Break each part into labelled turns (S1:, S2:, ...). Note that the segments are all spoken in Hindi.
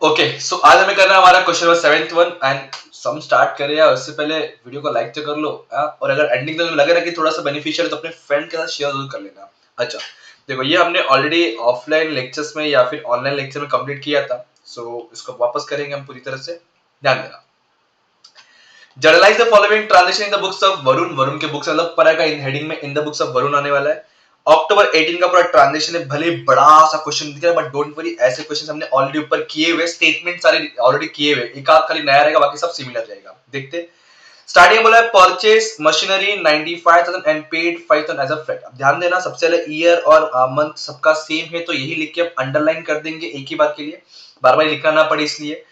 S1: ओके सो आज हमें करना है हमारा question number 7th one and हम स्टार्ट करें यार उससे पहले वीडियो को लाइक तो कर लो और अगर एंडिंग तक लग रहा है कि थोड़ा सा बेनिफिशियल है तो अपने फ्रेंड के साथ शेयर जरूर कर लेना। अच्छा देखो ये हमने ऑलरेडी ऑफलाइन लेक्चर्स में या फिर ऑनलाइन लेक्चर में कंप्लीट किया था। सो इसको वापस करेंगे हम पूरी तरह से, ध्यान देना। Generalize the following transition in the books of Varun, Varun के बुक्स मतलब पर का इन हेडिंग में in the books of Varun आने वाला है। अक्टूबर 18 का पूरा ट्रांजिशन है, भले बड़ा सा क्वेश्चन दिख रहा है बट डोंट वरी, ऐसे क्वेश्चंस हमने ऑलरेडी ऊपर किए हुए, स्टेटमेंट सारे ऑलरेडी किए हुए, एक आध खाली नया रहेगा, बाकी सब सिमिलर रहेगा। देखते स्टार्टिंग बोला है purchase machinery 95,000 and paid 5,000 as a freight. अब ध्यान देना सबसे पहले ईयर और मंथ सबका सेम है तो यही लिख के हम अंडरलाइन कर देंगे एक ही बार के लिए, बार बार लिखना ना पड़े इसलिए।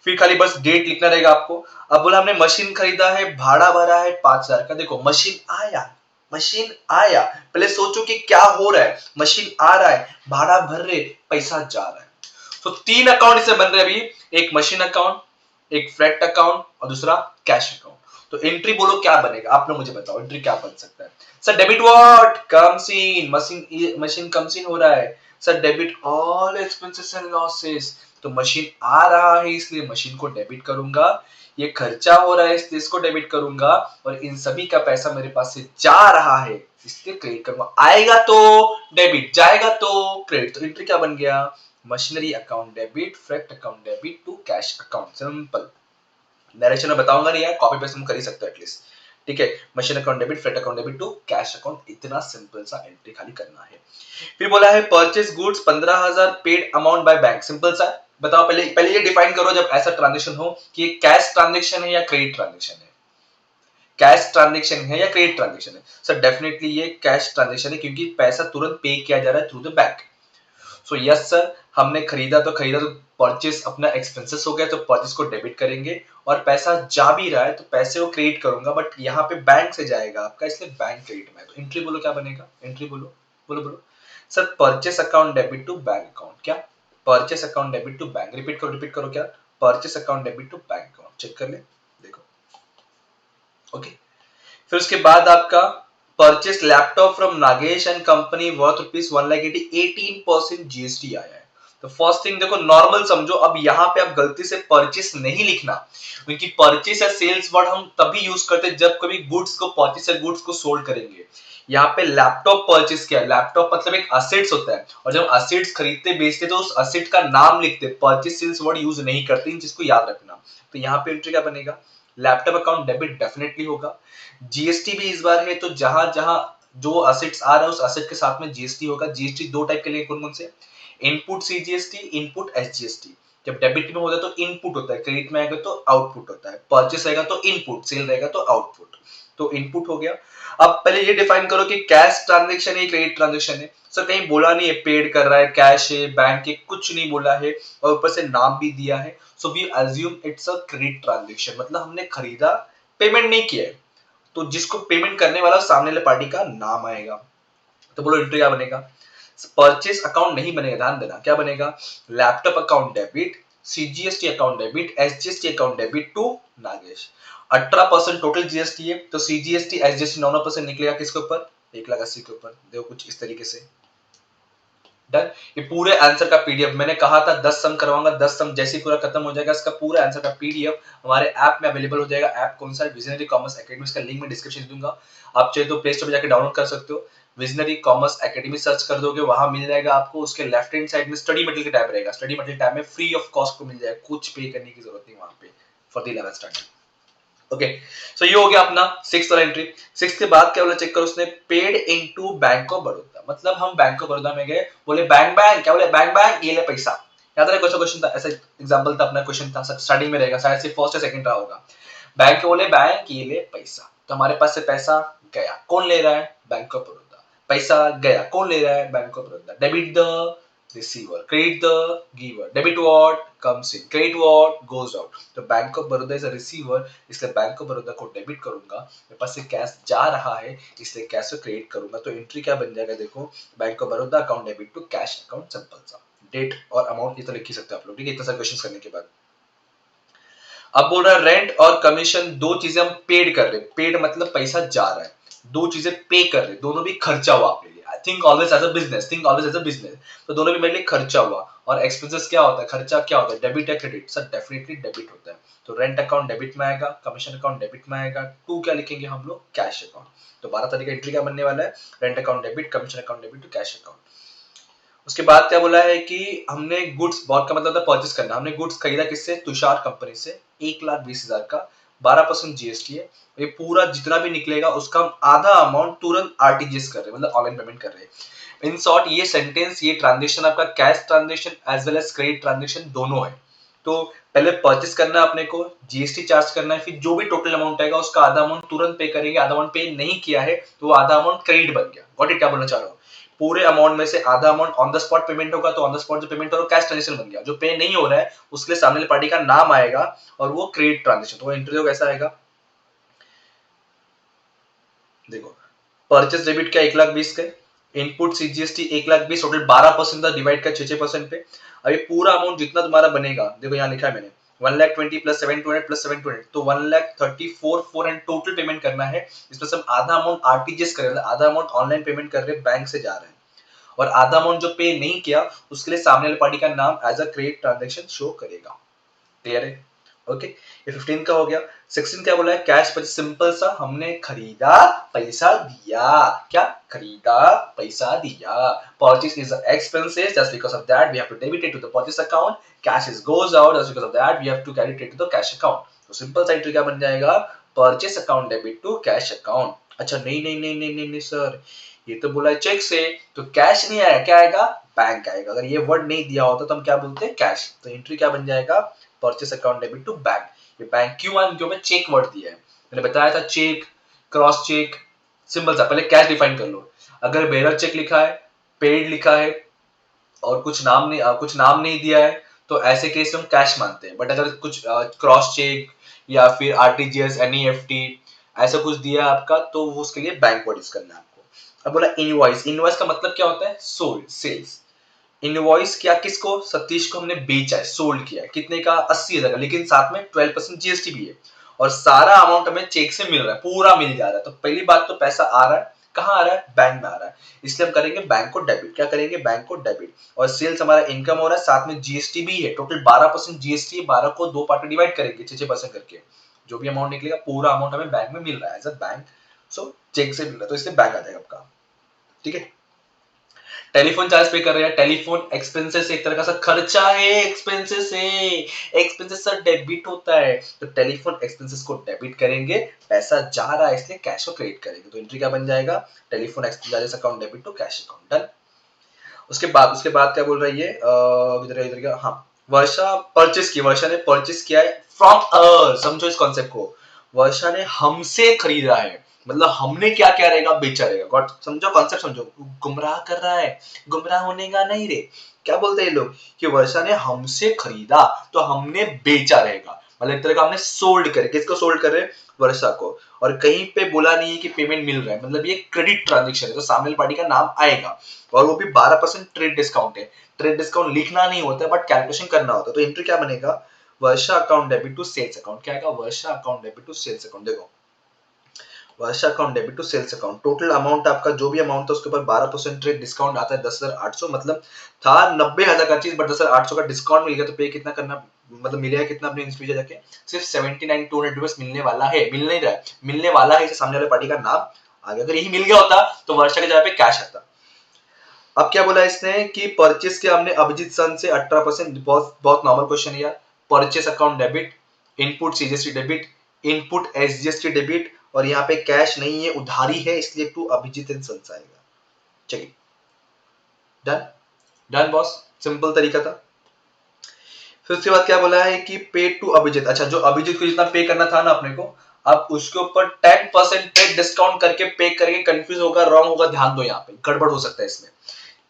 S1: फिर खाली बस डेट लिखना रहेगा आपको। अब बोला हमने मशीन खरीदा है, भाड़ा भरा है 5,000 का। देखो मशीन आया, मशीन आया, पहले सोचो कि क्या हो रहा है। मशीन आ रहा है, भाड़ा भर रहे, पैसा जा रहा है। तो तीन अकाउंट इससे बन रहे अभी, एक मशीन अकाउंट, एक फ्रेट अकाउंट और दूसरा कैश अकाउंट। तो एंट्री बोलो क्या बनेगा, आप लोग मुझे बताओ एंट्री क्या बन सकता है। Sir debit what comes in, machine comes in हो रहा है। Sir debit all expenses and losses, तो मशीन आ रहा है इसलिए मशीन को डेबिट करूंगा, ये खर्चा हो रहा है इसलिए इसको डेबिट करूंगा, और इन सभी का पैसा मेरे पास से जा रहा है इसलिए क्रेडिट करूंगा। आएगा तो डेबिट, जाएगा तो क्रेडिट। तो एंट्री क्या बन गया, machinery account debit, freight account debit to cash account. Simple, narration में बताऊंगा नहीं यार, कॉपी पेस्ट हम कर ही सकते हो एटलीस्ट। ठीक है, machine account debit, freight account debit to cash account, इतना सिंपल सा एंट्री खाली करना है। फिर बोला है purchase goods 15,000 paid amount by bank. Simple सा, बताओ पहले पहले ये डिफाइन करो जब ऐसा ट्रांजेक्शन हो कि ये कैश ट्रांजेक्शन है या क्रेडिट ट्रांजेक्शन है। कैश ट्रांजेक्शन है या क्रेडिट ट्रांजेक्शन है। सर डेफिनेटली ये कैश ट्रांजेक्शन है क्योंकि पैसा तुरंत पे किया जा रहा है through the bank. So yes sir, हमने खरीदा तो परचेस अपना एक्सपेंसेस हो गया तो परचेस को डेबिट करेंगे, और पैसा जा भी रहा है तो पैसे को क्रेडिट करूंगा, बट यहाँ पे बैंक से जाएगा आपका इसलिए बैंक क्रेडिट में। तो एंट्री बोलो क्या बनेगा, एंट्री बोलो, बोलो बोलो। Sir purchase account debit to bank account, क्या purchase account debit to bank, repeat करो क्या, purchase account debit to bank account, check कर ले देखो। ओके, फिर उसके बाद आपका purchase laptop from Nagesh and company worth ₹1,80,000, 18% GST आया है। तो फर्स्ट थिंग देखो, नॉर्मल समझो, अब यहाँ पे आप गलती से परचेस नहीं लिखना, क्योंकि परचेस या सेल्स वर्ड हम तभी यूज करते हैं जब कभी गुड्स को परचेस या गुड्स को सोल्ड करेंगे। यहाँ पे लैपटॉप परचेस किया, लैपटॉप मतलब एक असेट्स होता है, और जब असेट्स खरीदते बेचते तो उस असेट का नाम लिखते, परचेस सेल्स वर्ड यूज नहीं करते, इन चीज को याद रखना। तो यहाँ पे एंट्री क्या बनेगा, लैपटॉप अकाउंट डेबिट डेफिनेटली होगा। जीएसटी भी इस बार है तो जहां जहां जो असेट्स आ रहा है उस असेट के साथ में जीएसटी होगा। जीएसटी दो टाइप के लिए, कौन कौन से, इनपुट सीजीएसटी, इनपुट एसजीएसटी। जब डेबिट में होता है तो इनपुट होता है, क्रेडिट में आएगा तो आउटपुट होता है, परचेस रहेगा तो इनपुट, सेल रहेगा तो आउटपुट। तो इनपुट हो गया। अब पहले ये डिफाइन करो कि कैश ट्रांजैक्शन है क्रेडिट ट्रांजैक्शन है। सर कहीं बोला नहीं है पेड कर रहा है, कैश है, बैंक है, कुछ नहीं बोला है, और ऊपर से नाम भी दिया है। So we assume it's a credit transaction, मतलब हमने खरीदा, पेमेंट नहीं किया है, तो जिसको पेमेंट करने वाला सामने वाले पार्टी का नाम आएगा। तो बोलो एंट्री क्या बनेगा, परचेस अकाउंट नहीं बनेगा, ध्यान देना क्या बनेगा, laptop account debit, CGST account debit, SGST account debit to Nagesh. 18% total GST है तो सीजीएसटी एसजीएसटी 9% निकलेगा किसके ऊपर, 1,80,000 के ऊपर। देखो कुछ इस तरीके से डन। ये पूरे आंसर का पीडीएफ, मैंने कहा था 10 सम करवाऊंगा, 10 सम जैसे ही पूरा खत्म हो जाएगा इसका पूरा आंसर का पीडीएफ हमारे ऐप में अवेलेबल हो जाएगा। ऐप कौन सा है, विजनरी कॉमर्स एकेडमी, इसका लिंक मैं डिस्क्रिप्शन दूंगा, आप चाहे तो प्ले स्टोर पे जाकर डाउनलोड कर सकते हो। विजनरी कॉमर्स एकेडमी सर्च कर दोगे, वहां मिल जाएगा आपको। उसके लेफ्ट हैंड साइड में स्टडी मटेरियल का टैब रहेगा, स्टडी मटेरियल टैब में फ्री ऑफ कॉस्ट को मिल जाएगा, कुछ पे करने की जरूरत नहीं वहां पे for the 11th standard. Okay, so ये हो गया अपना 6th वाला एंट्री। 6th के बाद क्या बोला, चेक करो, उसने paid into bank of Baroda, मतलब हम बैंक ऑफ बड़ौदा में गए, बोले बैंक बैंक, क्या बोले बैंक बैंक, ये ले पैसा। याद रहे क्वेश्चन था, ऐसा एग्जांपल था, अपना क्वेश्चन था स्टार्टिंग में रहेगा, शायद से फर्स्ट या सेकंड रहा होगा। बैंक बोले बैंक ये ले पैसा, तो हमारे पास से पैसा गया, कौन ले रहा है, बैंक ऑफ बड़ौदा। पैसा गया, कौन ले रहा है, bank of Baroda. Debit the receiver, credit the giver, debit what comes in, credit what goes out। तो bank of Baroda is a receiver, इसलिए बैंक ऑफ बड़ौदा को डेबिट करूंगा, मेरे पास से कैश जा रहा है इसलिए कैश को क्रेडिट करूंगा। तो एंट्री क्या बन जाएगा, देखो bank of Baroda account debit to cash account, simple सा। डेट और अमाउंट ये तो लिख ही सकते हो आप लोग, ठीक है, इतना सारे क्वेश्चंस करने के बाद। अब बोल रहा है रेंट और कमीशन, दो चीजें हम पेड कर रहे हैं, पेड मतलब पैसा जा रहा है, दो चीजें पे कर रहे हैं, दोनों भी खर्चा हुआ आपके लिए। Think always as a business, think always as a business, तो दोनों भी मेरे लिए खर्चा हुआ। और एक्सपेंसेस क्या होता है, खर्चा क्या होता है, डेबिट या क्रेडिट? सर डेफिनेटली डेबिट होता है। तो रेंट अकाउंट डेबिट में आएगा, कमीशन अकाउंट डेबिट में आएगा, टू क्या लिखेंगे हम लोग, कैश अकाउंट। तो 12 तारीख का एंट्री क्या बनने वाला है, rent account debit, commission account debit to cash account. उसके बाद क्या बोला है कि हमने गुड्स, बॉट का मतलब था परचेस करना, हमने गुड्स खरीदा किससे, तुषार कंपनी से, 1,20,000 का, 12% जीएसटी है। ये पूरा जितना भी निकलेगा उसका हम आधा अमाउंट तुरंत आरटीजीएस कर रहे हैं, मतलब ऑनलाइन पेमेंट कर रहे हैं। इन शॉर्ट ये सेंटेंस, ये ट्रांजेक्शन आपका cash transaction as well as credit transaction दोनों है। तो पहले परचेस करना है अपने को, जीएसटी चार्ज करना है, फिर जो भी टोटल अमाउंट आएगा उसका आधा अमाउंट तुरंत पे करेंगे, आधा अमाउंट पे नहीं किया है तो वो आधा अमाउंट क्रेडिट बन गया। Got it? क्या बोलना चाह रहा हूँ, पूरे अमाउंट में से आधा amount on the spot payment होगा, तो ऑन द स्पॉट जो पेमेंट होगा कैश ट्रांजेक्शन बन गया। जो पे नहीं हो रहा है उसके लिए सामने वाली पार्टी का नाम आएगा और वो क्रेडिट ट्रांजेक्शन। तो इंटरव्यू कैसा आएगा, देखो परचेस डेबिट का 1,20,000 का, इनपुट सीजीएसटी 1,20,000, टोटल 12% था, डिवाइड का 6% पे। अब ये पूरा अमाउंट जितना तुम्हारा बनेगा, देखो यहाँ लिखा है मैंने 1,20,000 प्लस 720 प्लस 720, तो 1,34,400 एंड टोटल पेमेंट करना है। इसमें से हम आधा अमाउंट आरटीजीएस कर रहे हैं, आधा अमाउंट ऑनलाइन पेमेंट कर रहे हैं, बैंक से जा रहे हैं, और आधा अमाउंट जो पे नहीं किया उसके लिए सामने वाली पार्टी का नाम as a credit transaction show करेगा। क्लियर है? ओके, ये 15 का हो गया। 16 क्या बोला है, कैश परचेस, सिंपल सा, हमने खरीदा पैसा दिया, क्या खरीदा पैसा दिया। Purchase is expenses, just because of that we have to debit it to the purchase account, cash is goes out, just because of that we have to carry it to the cash account। तो सिंपल सा एंट्री क्या बन जाएगा, purchase account debit to cash account. अच्छा नहीं नहीं नहीं नहीं नहीं, नहीं सर, ये तो बोला है चेक से, तो कैश नहीं आएगा, क्या आएगा, बैंक आएगा। अगर ये वर्ड नहीं दिया होता तो हम क्या बोलते हैं, कैश। तो एंट्री क्या बन जाएगा, purchase account debit to bank. ये बैंक क्यों आया, क्योंकि चेक वर्ड दिया है, मैंने बताया था चेक, क्रॉस चेक, सिंपल सा। पहले कैश डिफाइन कर लो, अगर बेरर चेक लिखा है, पेड लिखा है और कुछ नाम नहीं दिया है तो ऐसे केस में हम कैश मानते हैं। बट अगर कुछ क्रॉस चेक या फिर आरटीजीएस, एनईएफटी ऐसा कुछ दिया आपका तो उसके लिए बैंक वर्ड यूज करना है आपको। अब बोला इनवॉइस, इनवॉइस का मतलब क्या होता है, सोल्ड, सेल्स। इनवॉइस किया किसको, सतीश को हमने बेचा है, सोल्ड किया है, कितने का, 80,000 का, लेकिन साथ में 12% जीएसटी भी है और सारा अमाउंट हमें चेक से मिल रहा है, पूरा मिल जा रहा है। तो पहली बात तो पैसा आ रहा है, कहाँ आ रहा है, बैंक में आ रहा है, इसलिए हम करेंगे बैंक को डेबिट। क्या करेंगे, बैंक को डेबिट। और सेल्स हमारा इनकम हो रहा है, साथ में जीएसटी भी है, टोटल 12% जीएसटी है, 12 को 2 पार्ट में डिवाइड करेंगे 6% करके, जो भी अमाउंट निकलेगा पूरा अमाउंट हमें बैंक में मिल रहा है as a bank, so cheque से मिल रहा है, तो इसलिए बैंक आ जाएगा आपका। ठीक है, टेलीफोन चार्ज पे कर रहे हैं, टेलीफोन एक्सपेंसेस एक तरह का सा खर्चा है, एक्सपेंसेस है, एक्सपेंसेस सर डेबिट होता है, तो टेलीफोन एक्सपेंसेस को डेबिट करेंगे, पैसा जा रहा है इसलिए कैश को क्रेडिट करेंगे। तो एंट्री क्या बन जाएगा, telephone expenses account debit to cash account, done. उसके बाद क्या बोल रही है, इधर का, हाँ, वर्षा परचेस की, वर्षा ने परचेस किया है फ्रॉम अस, समझो इस कॉन्सेप्ट को, वर्षा ने हमसे खरीदा है, मतलब हमने क्या क्या रहेगा, बेचा रहेगा। गॉट, समझो कॉन्सेप्ट, समझो, गुमराह कर रहा है, गुमराह होने का नहीं रे। क्या बोलते हैं ये लोग कि वर्षा ने हमसे खरीदा तो हमने बेचा रहेगा, मतलब एक तरह का हमने सोल्ड करे, किसको सोल्ड करे, वर्षा को। और कहीं पे बोला नहीं है कि पेमेंट मिल रहा है, मतलब ये क्रेडिट ट्रांजेक्शन है, तो सामने वाली पार्टी का नाम आएगा और वो भी 12% ट्रेड डिस्काउंट है। ट्रेड डिस्काउंट लिखना नहीं होता बट कैलकुलेशन करना होता है। तो एंट्री क्या बनेगा, Varsha account debit to sales account. क्या आएगा, Varsha account debit to sales account. देखो Varsha account debit to sales account, total amount आपका जो भी अमाउंट था उसके ऊपर 12% ट्रेड डिस्काउंट आता है, 10,800, मतलब था 90,000 का चीज, बट 10,800 का डिस्काउंट मिल गया, तो पे कितना करना, मतलब मिलेगा कितना अपने इंस्टीट्यूट जाके, सिर्फ 79,200 रुपीस मिलने वाला है, मिल नहीं रहा है, मिलने वाला है, सामने वाले पार्टी का नाम आ गया। अगर यही मिल गया होता तो वर्षा के जगह पे कैश आता। अब क्या बोला इसने कि परचेस किया हमने अभिजीत सन से 18%, बहुत बहुत नॉर्मल क्वेश्चन है यार। Purchase account debit, input CGST debit, input SGST debit, और यहाँ पे कैश नहीं है, उधारी है, इसलिए टू अभिजीत एंड सन्स आएगा। चलिए डन, डन बॉस, सिंपल तरीका था। फिर उसके बाद क्या बोला है कि पे टू अभिजीत, अच्छा जो अभिजीत को जितना पे करना था ना अपने को, अब उसके ऊपर 10% पे डिस्काउंट करके पे करेंगे, कंफ्यूज होगा, रॉन्ग होगा, ध्यान दो, यहाँ पे गड़बड़ हो सकता है इसमें।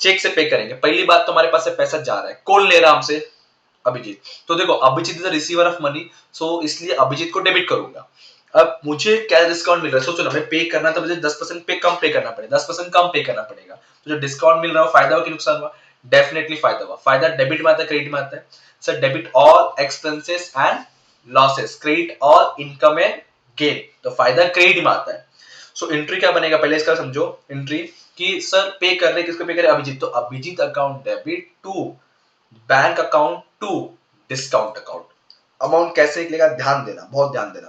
S1: चेक से पे करेंगे, पहली बात तो हमारे पास से पैसा जा रहा है, कौन ले रहा है हमसे, अभिजीत। तो देखो Abhijit is the receiver of money, so इसलिए अभिजीत को डेबिट करूंगा। अब मुझे क्या डिस्काउंट मिल रहा है, सोचो ना, मैं पे करना था, मुझे 10% पे कम पे करना पड़ेगा, 10% कम पे करना पड़ेगा, तो जो डिस्काउंट मिल रहा है फायदा हुआ कि नुकसान हुआ, डेफिनेटली फायदा हुआ। फायदा डेबिट में आता है, क्रेडिट में आता है, sir debit all expenses and losses, credit all income and gain, तो फायदा क्रेडिट में आता है। सो एंट्री क्या बनेगा, पहले इसका समझो एंट्री कि सर पे कर रहे, किसको पे करे, अभिजीत, तो Abhijit account debit to bank account to discount account. Amount कैसे निकलेगा, ध्यान देना, बहुत ध्यान देना।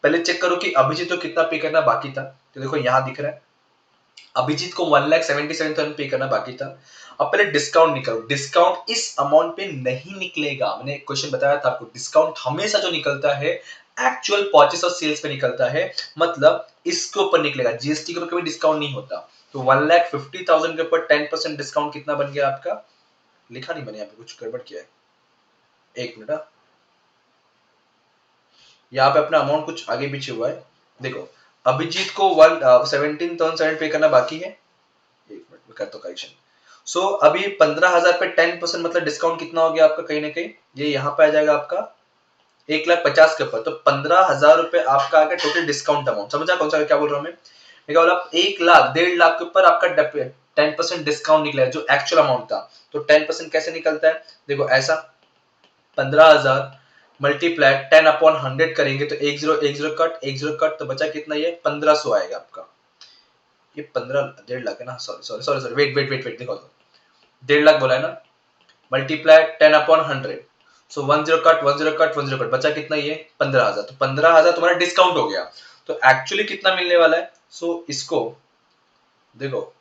S1: पहले चेक करो कि अभिजीत को कितना पे करना बाकी था, तो देखो यहां दिख रहा है अभिजीत को 1,77,000 पे करना बाकी था। अब पहले डिस्काउंट निकालो, डिस्काउंट इस अमाउंट पे नहीं निकलेगा, मैंने क्वेश्चन बताया था आपको, डिस्काउंट हमेशा जो निकलता है एक्चुअल परचेस और सेल्स पे निकलता है, मतलब इसके ऊपर निकलेगा, जीएसटी के ऊपर कभी डिस्काउंट नहीं होता। तो 1,50,000 के ऊपर 10% डिस्काउंट कितना बन गया आपका, लिखा नहीं मैंने यहाँ पे, कुछ गड़बड़ किया है, एक मिनट। यहाँ पे अपना अमाउंट कुछ आगे पीछे हुआ है, देखो अभिजीत को 17,700 पे करना बाकी है, एक मिनट में करता हूँ करेक्शन। सो अभी 15,000 पे 10% मतलब डिस्काउंट कितना हो गया आपका, कहीं ना कहीं ये यहाँ पे आ जाएगा आपका 1,50,000 के ऊपर, तो 15,000 रुपए आपका आ गया टोटल डिस्काउंट अमाउंट। समझा कौन सा क्या बोल रहा हूँ मैं क्या बोला, 1,00,000 1,50,000 के ऊपर आपका 10% डिस्काउंट निकला जो एक्चुअल अमाउंट था। तो 10% कैसे निकलता है, देखो ऐसा 15,000 मल्टीप्लाई 10/100 करेंगे तो 1010 कट 10 कट, तो बचा कितना, ये 1500 आएगा आपका। ये 1,50,000 है ना, sorry sorry sorry sorry, wait wait wait wait, देखो 1,50,000 बोला है ना, मल्टीप्लाई 10/100, सो 10 कट बचा कितना, ये 15,000, तो 15,000 तुम्हारा डिस्काउंट हो गया। तो एक्चुअली कितना मिलने वाला है, सो इसको देखो,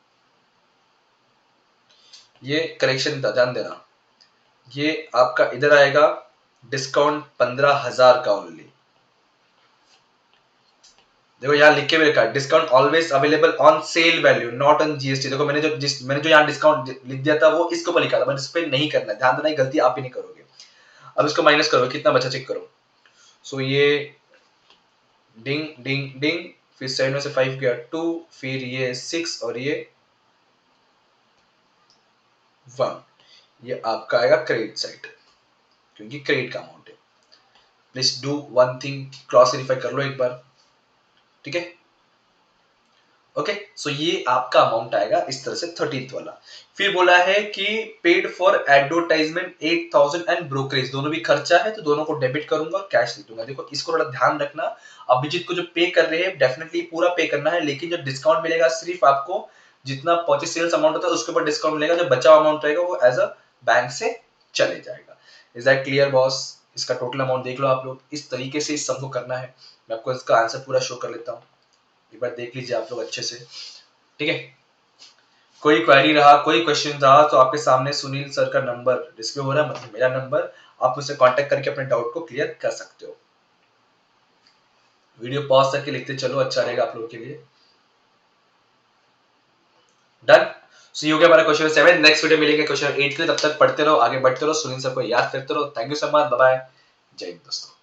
S1: ये करेक्शन था, ध्यान देना, ये आपका इधर आएगा डिस्काउंट 15,000 का ओनली। देखो यहाँ लिख के भी रखा है, discount always available on sale value not on GST. देखो मैंने जो यहाँ डिस्काउंट लिख दिया था वो इसके ऊपर लिखा था, बट इस पे नहीं करना है, ध्यान देना, गलती आप भी नहीं करोगे। अब इसको माइनस करो, कितना बचा चेक करो। सो ये डिंग डिंग डिंग, फिर 7 में से 5 गया 2, फिर ये 6 और ये 1, ये आपका आएगा क्रेडिट साइड, क्योंकि क्रेडिट का अमाउंट है। Please do one thing, cross verify कर लो एक बार, ठीक है। ओके, सो ये आपका अमाउंट आएगा इस तरह से 13th वाला। फिर बोला है कि paid for advertisement 8,000 and brokerage, दोनों भी खर्चा है तो दोनों को डेबिट करूंगा और कैश लिख दूंगा। देखो इसको थोड़ा ध्यान रखना, अभिजीत को जो पे कर रहे हैं डेफिनेटली पूरा पे करना है, लेकिन जो डिस्काउंट मिलेगा सिर्फ आपको जितना परचेस सेल्स अमाउंट होता है उसके ऊपर डिस्काउंट मिलेगा, जो बचा अमाउंट रहेगा वो एज अ बैंक से चले जाएगा। Is that clear boss? इसका टोटल अमाउंट देख लो आप लोग, इस तरीके से इस सम को करना है। मैं आपको इसका आंसर पूरा शो कर लेता हूँ, एक बार देख लीजिए आप लोग अच्छे से, ठीक है। कोई क्वेरी रहा, कोई क्वेश्चन रहा तो आपके सामने सुनील सर का नंबर डिस्प्ले हो रहा है, मतलब मेरा नंबर, आप मुझसे कांटेक्ट करके अपने डाउट को क्लियर कर सकते हो। वीडियो पॉज करके लिखते चलो, अच्छा रहेगा आप लोगों के लिए। डन। सो ये हो गया हमारा क्वेश्चन 7। नेक्स्ट वीडियो मिलेंगे क्वेश्चन 8 के लिए, तब तक पढ़ते रहो, आगे बढ़ते रहो, सुनील सर को याद करते रहो। Thank you so much, bye bye, जय हिंद दोस्तों।